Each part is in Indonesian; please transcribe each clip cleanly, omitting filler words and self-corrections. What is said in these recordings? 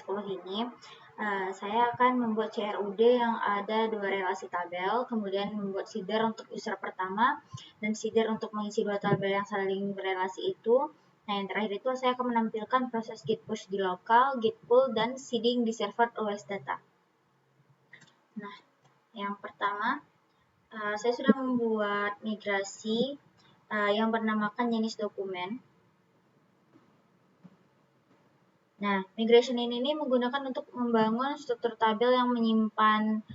kelas 10 ini, saya akan membuat CRUD yang ada 2 relasi tabel, kemudian membuat seeder untuk user pertama, dan seeder untuk mengisi 2 tabel yang saling berelasi itu. Nah, yang terakhir itu saya akan menampilkan proses git push di lokal, git pull, dan seeding di server OS data. Nah, yang pertama, saya sudah membuat migrasi yang bernamakan jenis dokumen. Nah, migration ini menggunakan untuk membangun struktur tabel yang menyimpan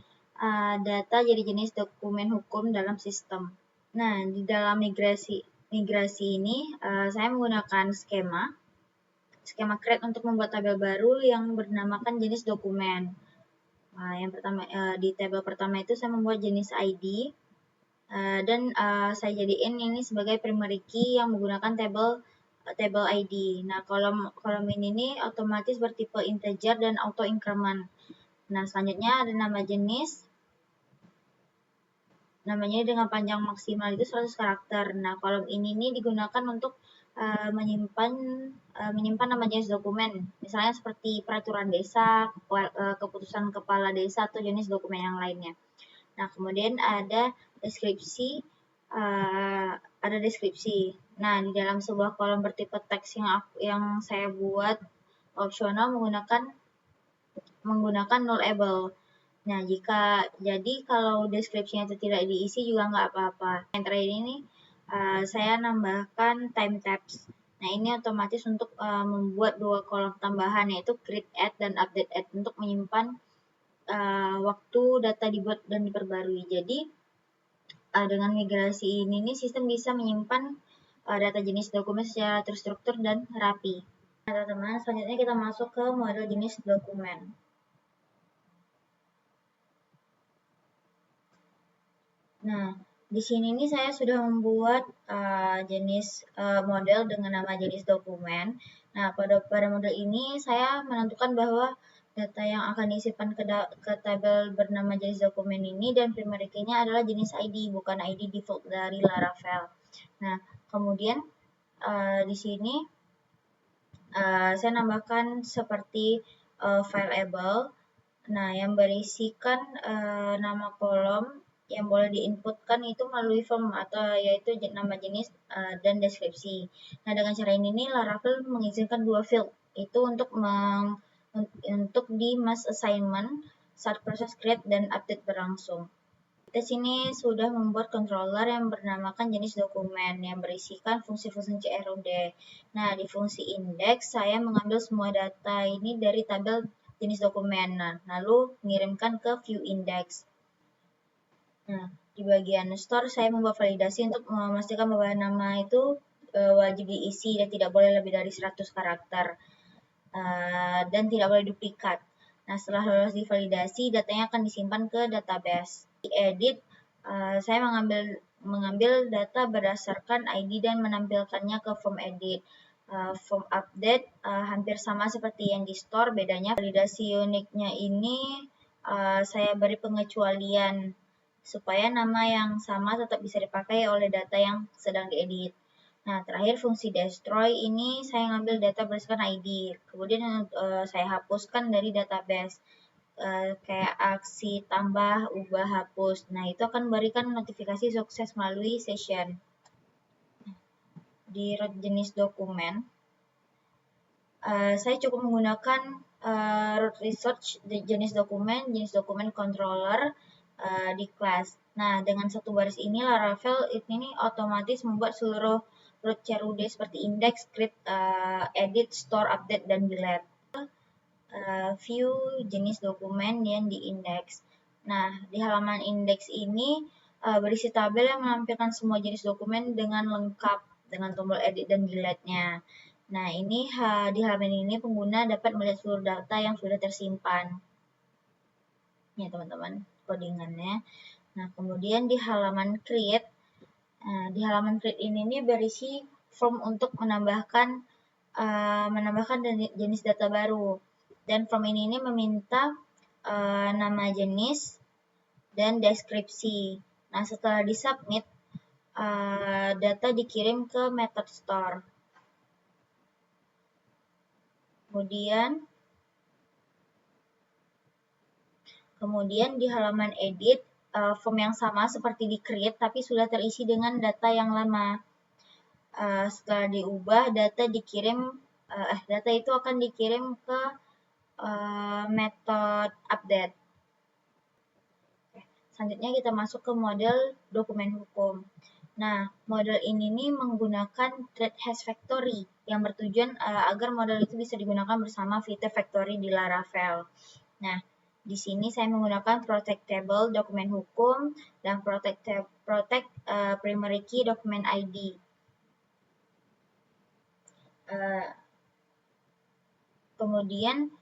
data jadi jenis dokumen hukum dalam sistem. Nah, di dalam migrasi ini saya menggunakan skema create untuk membuat tabel baru yang bernamakan jenis dokumen. Nah, yang pertama di tabel pertama itu saya membuat jenis ID dan saya jadiin ini sebagai primary key yang menggunakan table ID. Nah, kolom ini otomatis bertipe integer dan auto increment. Nah, selanjutnya ada nama jenis. Namanya dengan panjang maksimal itu 100 karakter. Nah, kolom ini digunakan untuk menyimpan nama jenis dokumen. Misalnya seperti peraturan desa, keputusan kepala desa, atau jenis dokumen yang lainnya. Nah, kemudian ada deskripsi. Nah, di dalam sebuah kolom bertipe teks yang saya buat opsional menggunakan nullable. Nah, kalau deskripsinya itu tidak diisi juga nggak apa-apa. Yang terakhir ini saya nambahkan time tabs. Nah, ini otomatis untuk membuat 2 kolom tambahan, yaitu create add dan update add, untuk menyimpan waktu data dibuat dan diperbarui. Jadi, dengan migrasi ini sistem bisa menyimpan data jenis dokumen secara terstruktur dan rapi. Nah, teman-teman, selanjutnya kita masuk ke model jenis dokumen. Nah, di sini saya sudah membuat jenis model dengan nama jenis dokumen. Nah, pada model ini saya menentukan bahwa data yang akan disimpan ke tabel bernama jenis dokumen ini dan primary key-nya adalah jenis ID, bukan ID default dari Laravel. Nah, kemudian di sini saya nambahkan seperti fileable. Nah, yang berisikan nama kolom yang boleh diinputkan itu melalui form atau yaitu nama jenis dan deskripsi. Nah, dengan cara ini Laravel mengizinkan 2 field itu untuk di mass assignment saat proses create dan update berlangsung. Kita sini sudah membuat controller yang bernamakan jenis dokumen yang berisikan fungsi-fungsi CRUD. Nah, di fungsi index saya mengambil semua data ini dari tabel jenis dokumen. Nah, lalu mengirimkan ke view index. Nah, di bagian store saya membuat validasi untuk memastikan bahwa nama itu wajib diisi dan tidak boleh lebih dari 100 karakter dan tidak boleh duplikat. Nah, setelah lolos di validasi, datanya akan disimpan ke database. Di edit, saya mengambil data berdasarkan ID dan menampilkannya ke form edit. Form update hampir sama seperti yang di store, bedanya validasi uniknya ini saya beri pengecualian supaya nama yang sama tetap bisa dipakai oleh data yang sedang diedit. Nah, terakhir fungsi destroy ini saya ngambil data berdasarkan ID, kemudian saya hapuskan dari database. Kayak aksi tambah, ubah, hapus. Nah, itu akan memberikan notifikasi sukses melalui session. Di root jenis dokumen, saya cukup menggunakan root research jenis dokumen controller di kelas. Nah, dengan satu baris ini Laravel ini otomatis membuat seluruh root CRUD seperti index, create, edit, store, update, dan delete. View jenis dokumen yang di index. Nah, di halaman index ini berisi tabel yang menampilkan semua jenis dokumen dengan lengkap dengan tombol edit dan delete-nya. Nah, ini di halaman ini pengguna dapat melihat seluruh data yang sudah tersimpan. Ya, teman-teman, codingannya. Nah, kemudian di halaman create, ini berisi form untuk menambahkan jenis data baru. Dan form ini meminta nama jenis dan deskripsi. Nah, setelah disubmit, data dikirim ke method store. Kemudian Kemudian di halaman edit, form yang sama seperti di create tapi sudah terisi dengan data yang lama. Setelah diubah, data itu akan dikirim ke metode update. Selanjutnya kita masuk ke model dokumen hukum. Nah, model ini nih menggunakan thread hash factory yang bertujuan agar model itu bisa digunakan bersama feature factory di Laravel. Nah, di sini saya menggunakan protect table dokumen hukum dan protect primary key dokumen ID. Kemudian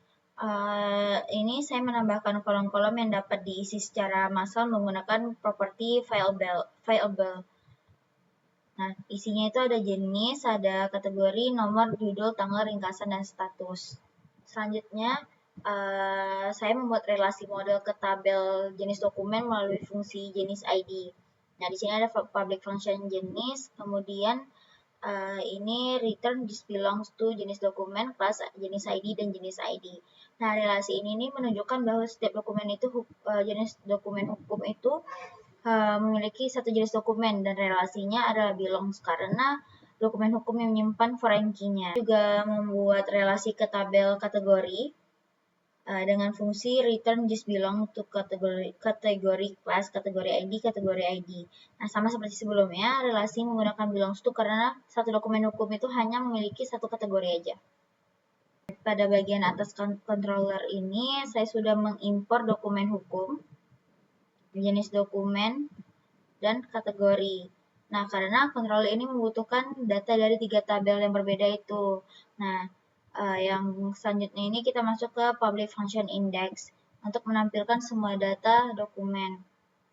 ini saya menambahkan kolom-kolom yang dapat diisi secara massal menggunakan properti fileable. Nah, isinya itu ada jenis, ada kategori, nomor, judul, tanggal, ringkasan, dan status. Selanjutnya, saya membuat relasi model ke tabel jenis dokumen melalui fungsi jenis ID. Nah, di sini ada public function jenis, kemudian ini return this belongs to jenis dokumen, kelas jenis ID, dan jenis ID. Nah, relasi ini menunjukkan bahwa setiap dokumen itu, jenis dokumen hukum itu memiliki satu jenis dokumen dan relasinya adalah belongs karena dokumen hukum yang menyimpan foreign key-nya. Juga membuat relasi ke tabel kategori dengan fungsi return just belong to kategori class, kategori ID. Nah, sama seperti sebelumnya, relasi menggunakan belongs to karena satu dokumen hukum itu hanya memiliki satu kategori aja. Pada bagian atas controller ini, saya sudah mengimpor dokumen hukum, jenis dokumen, dan kategori. Nah, karena controller ini membutuhkan data dari 3 tabel yang berbeda itu. Nah, yang selanjutnya ini kita masuk ke public function index untuk menampilkan semua data dokumen.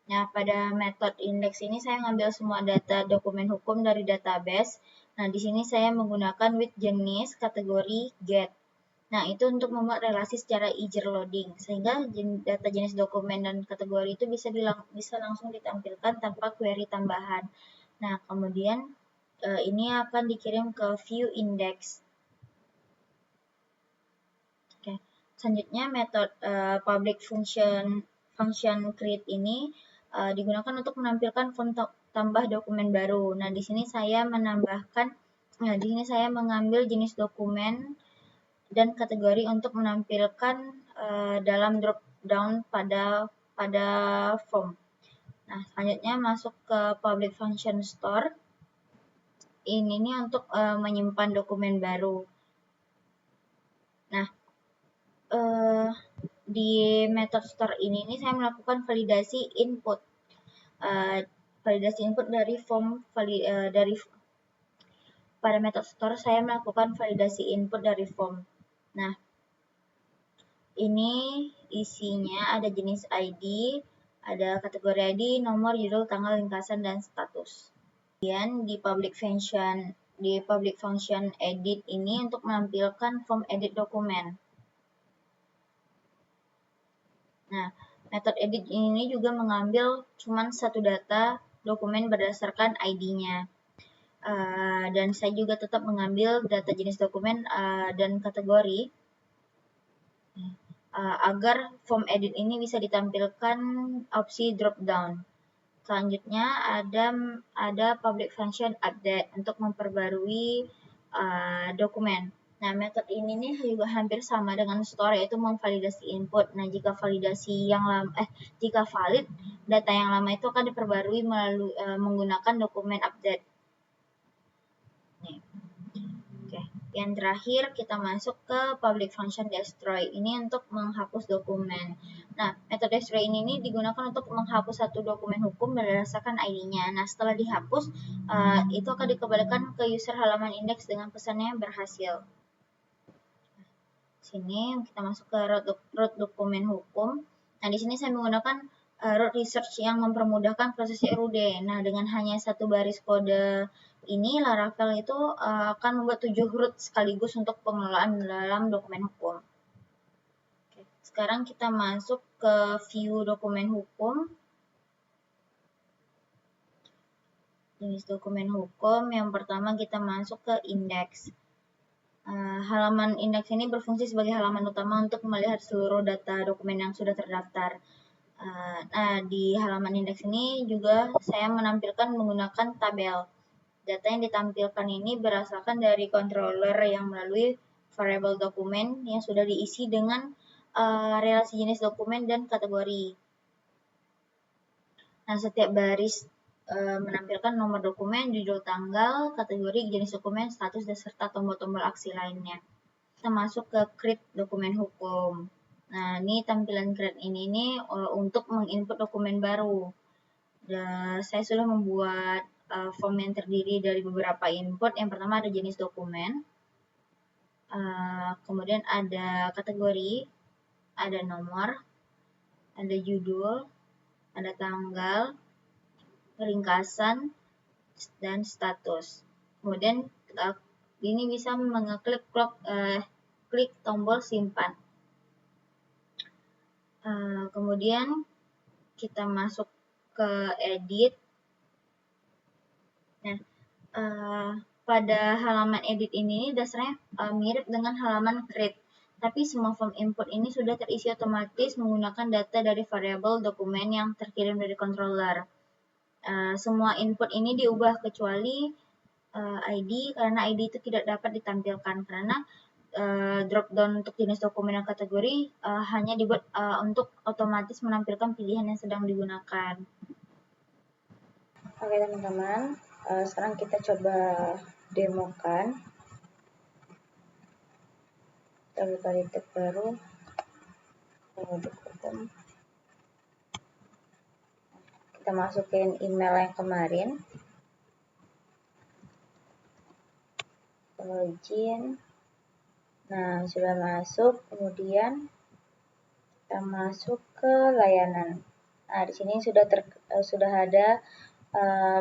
Nah, pada metode index ini saya mengambil semua data dokumen hukum dari database. Nah, di sini saya menggunakan with jenis, kategori, get. Nah, itu untuk membuat relasi secara easier loading, sehingga data jenis dokumen dan kategori itu bisa langsung ditampilkan tanpa query tambahan. Nah, kemudian ini akan dikirim ke view index. Oke. Selanjutnya metode public function create ini digunakan untuk menampilkan form tambah dokumen baru. Nah, di sini saya mengambil jenis dokumen dan kategori untuk menampilkan dalam drop down pada form. Nah, selanjutnya masuk ke public function store. Ini nih untuk menyimpan dokumen baru. Nah, di method store ini saya melakukan validasi input. Validasi input dari form pada method store saya melakukan validasi input dari form. Nah, ini isinya ada jenis ID, ada kategori ID, nomor, judul, tanggal, ringkasan, dan status. Kemudian di public function edit ini untuk menampilkan form edit dokumen. Nah, metode edit ini juga mengambil cuma satu data dokumen berdasarkan ID-nya. Dan saya juga tetap mengambil data jenis dokumen dan kategori agar form edit ini bisa ditampilkan opsi drop down. Selanjutnya ada public function update untuk memperbarui dokumen. Nah, metode ini nih juga hampir sama dengan store, yaitu memvalidasi input. Nah, jika jika valid, data yang lama itu akan diperbarui menggunakan dokumen update. Nih. Oke. Yang terakhir kita masuk ke public function destroy. Ini untuk menghapus dokumen. Nah, metode destroy ini digunakan untuk menghapus satu dokumen hukum berdasarkan ID-nya. Nah, setelah dihapus, itu akan dikembalikan ke user halaman index dengan pesannya berhasil. Sini kita masuk ke root dokumen hukum. Nah, di sini saya menggunakan root research yang mempermudahkan proses RUD. Nah, dengan hanya satu baris kode ini, Laravel itu akan membuat 7 root sekaligus untuk pengelolaan dalam dokumen hukum. Oke, sekarang kita masuk ke view dokumen hukum. Jenis dokumen hukum yang pertama kita masuk ke index. Halaman indeks ini berfungsi sebagai halaman utama untuk melihat seluruh data dokumen yang sudah terdaftar. Nah, di halaman indeks ini juga saya menampilkan menggunakan tabel. Data yang ditampilkan ini berasalkan dari controller yang melalui variable dokumen yang sudah diisi dengan relasi jenis dokumen dan kategori. Nah, setiap baris menampilkan nomor dokumen, judul tanggal, kategori, jenis dokumen, status, dan serta tombol-tombol aksi lainnya. Kita masuk ke create dokumen hukum. Nah, ini tampilan create ini untuk menginput dokumen baru. Saya sudah membuat form yang terdiri dari beberapa input. Yang pertama ada jenis dokumen, kemudian ada kategori, ada nomor, ada judul, ada tanggal, ringkasan, dan status. Kemudian ini bisa mengeklik klik tombol simpan. Kemudian kita masuk ke edit. Nah, pada halaman edit ini dasarnya mirip dengan halaman create, tapi semua form input ini sudah terisi otomatis menggunakan data dari variabel dokumen yang terkirim dari controller. Semua input ini diubah kecuali ID, karena ID itu tidak dapat ditampilkan karena drop down untuk jenis dokumen dan kategori hanya dibuat untuk otomatis menampilkan pilihan yang sedang digunakan. Oke teman-teman, sekarang kita coba demokan. Kita buka di tab baru, kita masukin email yang kemarin, login. Nah, sudah masuk, kemudian kita masuk ke layanan. Nah, di sini sudah ada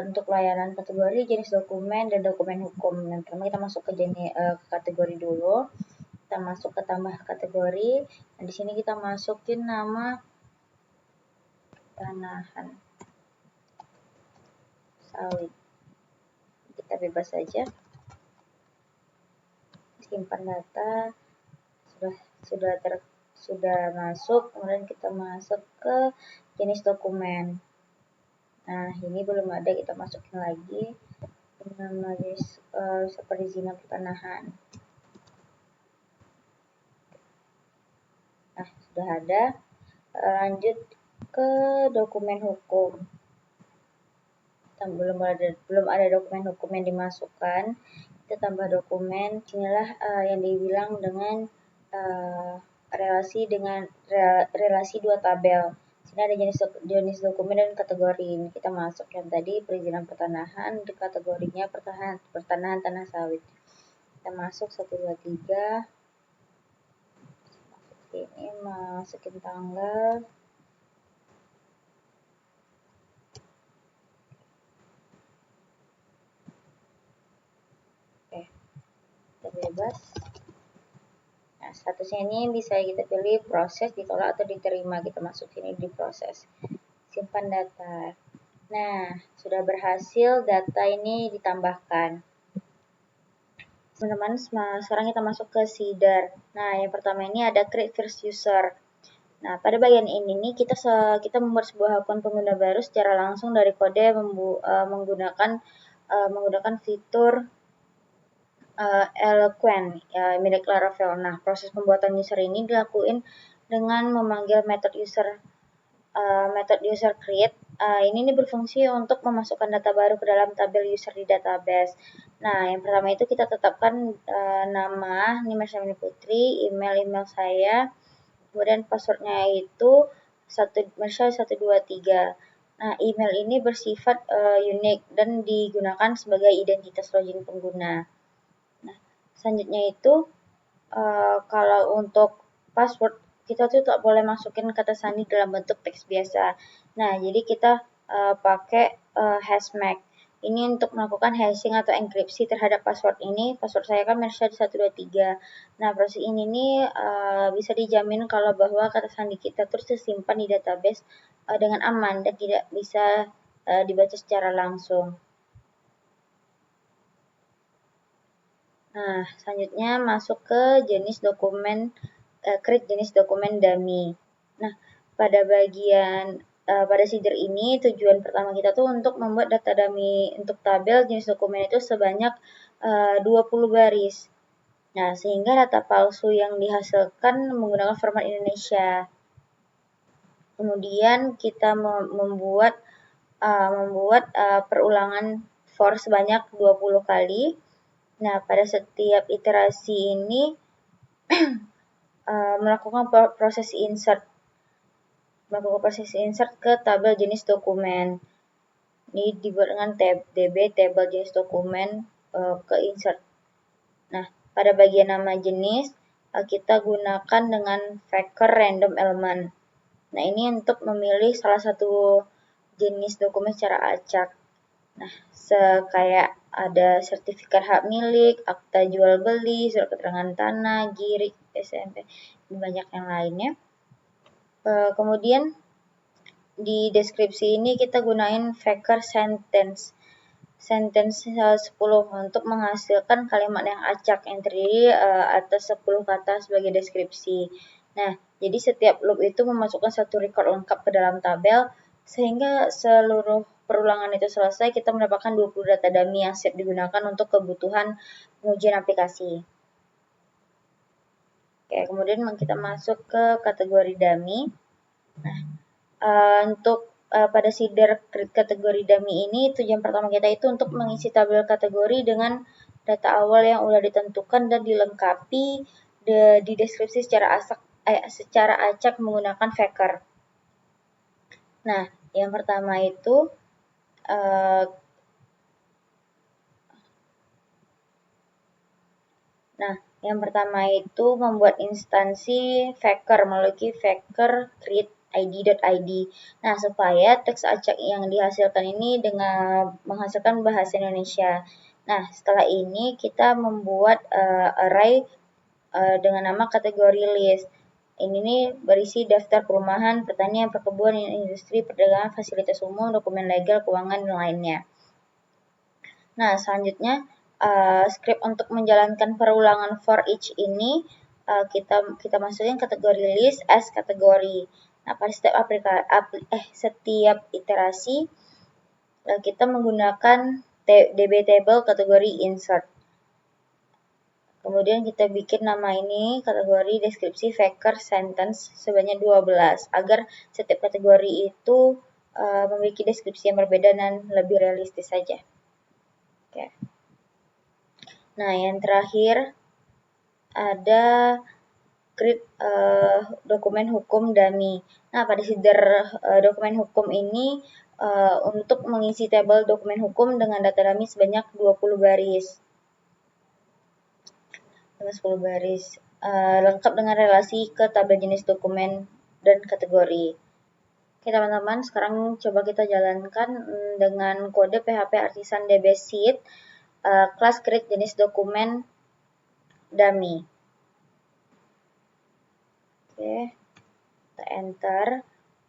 untuk layanan kategori, jenis dokumen, dan dokumen hukum. Yang pertama kita masuk ke kategori dulu. Kita masuk ke tambah kategori. Nah, di sini kita masukin nama tanahan sawit. Kita bebas saja. Simpan data. Sudah masuk. Kemudian kita masuk ke jenis dokumen. Nah, ini belum ada, kita masukin lagi. Nama perizinan pertanahan. Nah, sudah ada. Lanjut ke dokumen hukum. Belum ada dokumen hukum yang dimasukkan. Kita tambah dokumen. Inilah yang dibilang dengan relasi dua tabel. Sini ada jenis dokumen dan kategori. Ini kita masuk yang tadi perizinan pertanahan, di kategorinya pertanahan tanah sawit. Kita masuk 1, 2, 3. Ini masukin tanggal. Oke, kita bebas. Nah, statusnya ini bisa kita pilih proses, ditolak atau diterima. Kita masuk sini di proses. Simpan data. Nah, sudah berhasil data ini ditambahkan. Teman-teman, sekarang kita masuk ke seeder. Nah, yang pertama ini ada create first user. Nah, pada bagian ini nih kita membuat sebuah akun pengguna baru secara langsung dari kode menggunakan fitur Eloquent milik Laravel. Nah, proses pembuatan user ini dilakukan dengan memanggil metode user create. Ini berfungsi untuk memasukkan data baru ke dalam tabel user di database. Nah, yang pertama itu kita tetapkan nama, ini Marsha Putri, email saya, kemudian passwordnya itu Marsha123. Nah, email ini bersifat unik dan digunakan sebagai identitas login pengguna. Nah, selanjutnya itu kalau untuk password kita tuh tak boleh masukin kata sandi dalam bentuk teks biasa. Nah, jadi kita pakai hashmark. Ini untuk melakukan hashing atau enkripsi terhadap password ini. Password saya kan Marsha123. Nah, proses ini nih bisa dijamin kalau bahwa kata sandi kita terus tersimpan di database dengan aman dan tidak bisa dibaca secara langsung. Nah, selanjutnya masuk ke jenis dokumen, create jenis dokumen dummy. Nah, pada feeder ini tujuan pertama kita tuh untuk membuat data dummy untuk tabel jenis dokumen itu sebanyak 20 baris. Nah, sehingga data palsu yang dihasilkan menggunakan format Indonesia. Kemudian kita membuat perulangan for sebanyak 20 kali. Nah, pada setiap iterasi ini melakukan proses insert ke tabel jenis dokumen. Ini dibuat dengan db tabel jenis dokumen ke insert. Nah, pada bagian nama jenis kita gunakan dengan factor random element. Nah, ini untuk memilih salah satu jenis dokumen secara acak. Nah, kayak ada sertifikat hak milik, akta jual beli, surat keterangan tanah, GIRIK, SMP, dan banyak yang lainnya. Kemudian di deskripsi ini kita gunain factor sentence 10 untuk menghasilkan kalimat yang acak yang terdiri atas 10 kata sebagai deskripsi. Nah, jadi setiap loop itu memasukkan satu record lengkap ke dalam tabel, sehingga seluruh perulangan itu selesai, kita mendapatkan 20 data dummy yang siap digunakan untuk kebutuhan pengujian aplikasi. Oke, kemudian kita masuk ke kategori dummy. Nah, untuk pada feeder kategori dummy ini, tujuan pertama kita itu untuk mengisi tabel kategori dengan data awal yang sudah ditentukan dan dilengkapi di deskripsi secara acak menggunakan factor. Nah, yang pertama itu membuat instansi factor melalui factor create id.id. Nah, supaya teks acak yang dihasilkan ini dengan menghasilkan bahasa Indonesia. Nah, setelah ini kita membuat array dengan nama kategori list. Ini nih berisi daftar perumahan, pertanian, perkebunan, industri, perdagangan, fasilitas umum, dokumen legal, keuangan, dan lainnya. Nah, selanjutnya script untuk menjalankan perulangan for each ini kita masukin kategori list as kategori. Nah, pada setiap iterasi kita menggunakan db table kategori insert. Kemudian kita bikin nama ini kategori deskripsi factor sentence sebanyak 12 agar setiap kategori itu memiliki deskripsi yang berbeda dan lebih realistis saja. Oke. Nah, yang terakhir ada create dokumen hukum dummy. Nah, pada feeder dokumen hukum ini untuk mengisi tabel dokumen hukum dengan data dummy sebanyak 20 baris. 10 baris lengkap dengan relasi ke tabel jenis dokumen dan kategori. Oke teman-teman, sekarang coba kita jalankan dengan kode PHP Artisan DB Sheet kelas create jenis dokumen dummy. Oke, kita enter.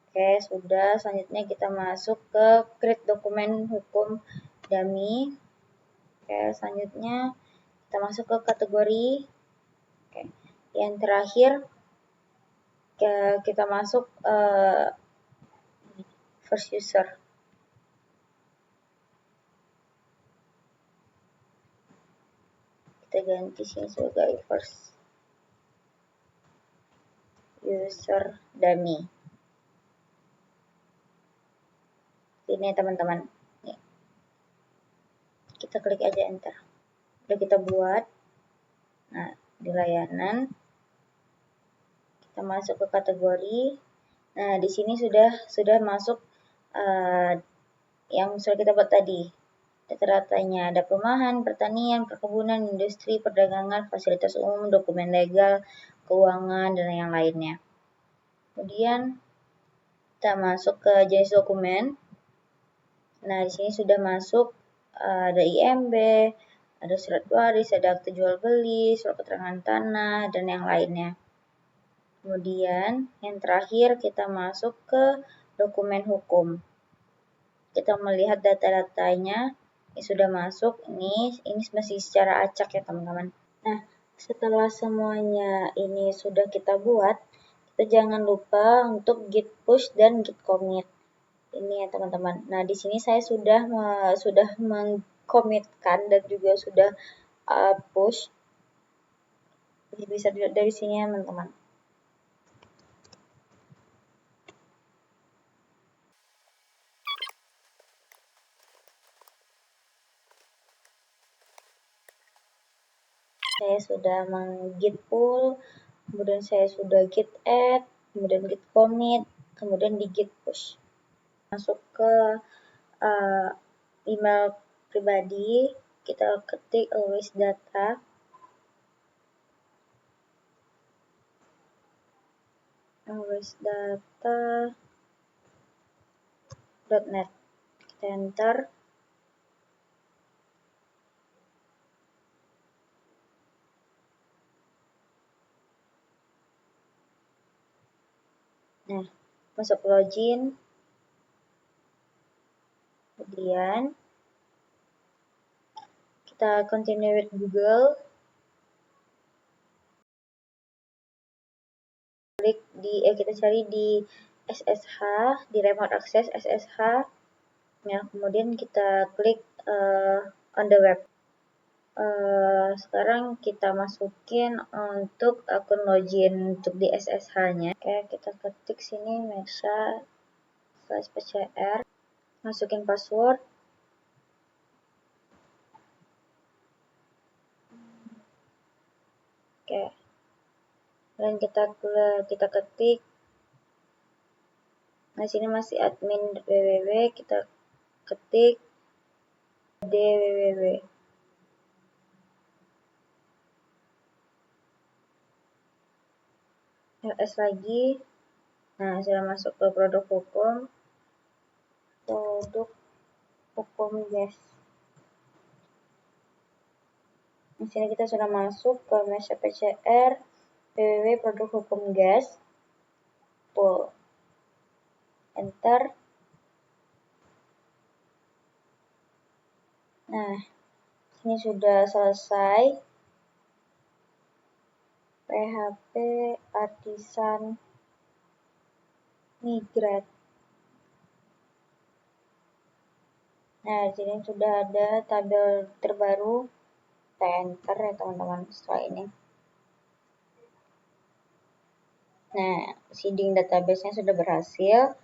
Oke, sudah. Selanjutnya kita masuk ke create dokumen hukum dummy. Oke, selanjutnya kita masuk ke kategori. Oke. Yang terakhir kita masuk first user. Kita ganti sini sebagai first user dummy. Ini ya teman-teman. Kita klik aja enter. Udah kita buat. Nah, di layanan kita masuk ke kategori. Nah, di sini sudah masuk yang sudah kita buat tadi. Data-datanya ada perumahan, pertanian, perkebunan, industri, perdagangan, fasilitas umum, dokumen legal, keuangan, dan yang lainnya. Kemudian kita masuk ke jenis dokumen. Nah, di sini sudah masuk ada IMB, ada surat waris, ada akte jual beli, surat keterangan tanah, dan yang lainnya. Kemudian yang terakhir kita masuk ke dokumen hukum. Kita melihat data-datanya Ini sudah masuk, ini masih secara acak ya teman-teman. Nah, setelah semuanya ini sudah kita buat, kita jangan lupa untuk git push dan git commit. Ini ya teman-teman. Nah, di sini saya sudah mengkomitkan dan juga sudah push. Bisa dilihat dari sini ya teman-teman. Saya sudah git pull, kemudian saya sudah git add, kemudian git commit, kemudian di git push. Masuk ke email pribadi, kita ketik always data. alwaysdata.net. Kita enter. Nah, masuk login. Kemudian kita continue with Google. Klik kita cari di SSH, di remote access SSH. Ya, kemudian kita klik on the web. Sekarang kita masukin untuk akun login untuk di SSH-nya. Oke, kita ketik sini Mesha/pcr, masukin password. Oke, dan kita ketik. Nah, sini masih admin www, kita ketik www. ls lagi. Nah, sudah masuk ke produk hukum guys. Di sini kita sudah masuk ke Mesha PCR www produk hukum gas. Tuh, enter. Nah, ini sudah selesai. PHP Artisan Migrate. Nah, di sini sudah ada tabel terbaru. Kita enter ya teman-teman setelah ini. Nah, seeding database-nya sudah berhasil.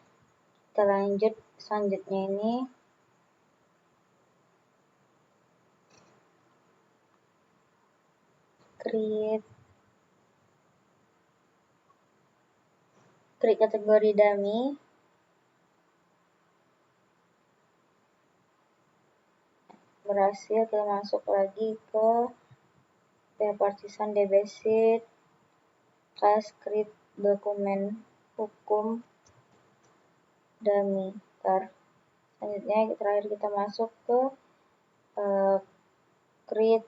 Kita lanjut selanjutnya ini. Create kategori dummy. Berhasil, kita masuk lagi ke Partisan DBSeed, class create dokumen hukum dummy. Selanjutnya terakhir kita masuk ke create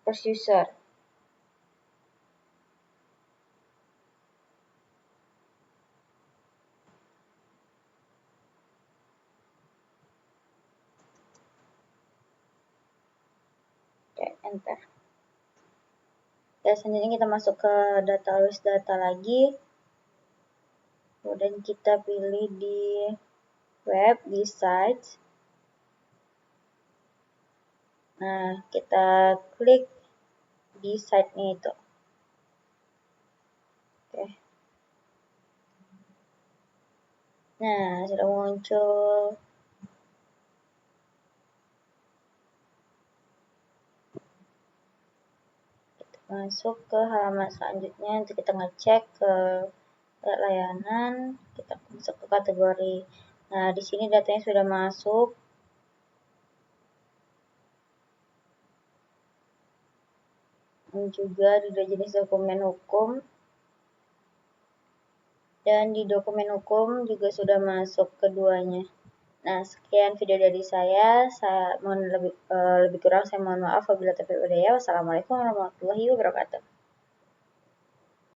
first user. Oke, enter. Dan selanjutnya kita masuk ke always data lagi. Kemudian kita pilih di web, di sites. Nah, kita klik di site-nya itu. Oke. Nah, sudah muncul. Kita masuk ke halaman selanjutnya untuk kita ngecek ke layanan, kita masuk ke kategori. Nah, di sini datanya sudah masuk. Dan juga di jenis dokumen hukum. Dan di dokumen hukum juga sudah masuk keduanya. Nah, sekian video dari saya. Saya mohon lebih kurang saya mohon maaf apabila terdapat. Wassalamualaikum warahmatullahi wabarakatuh.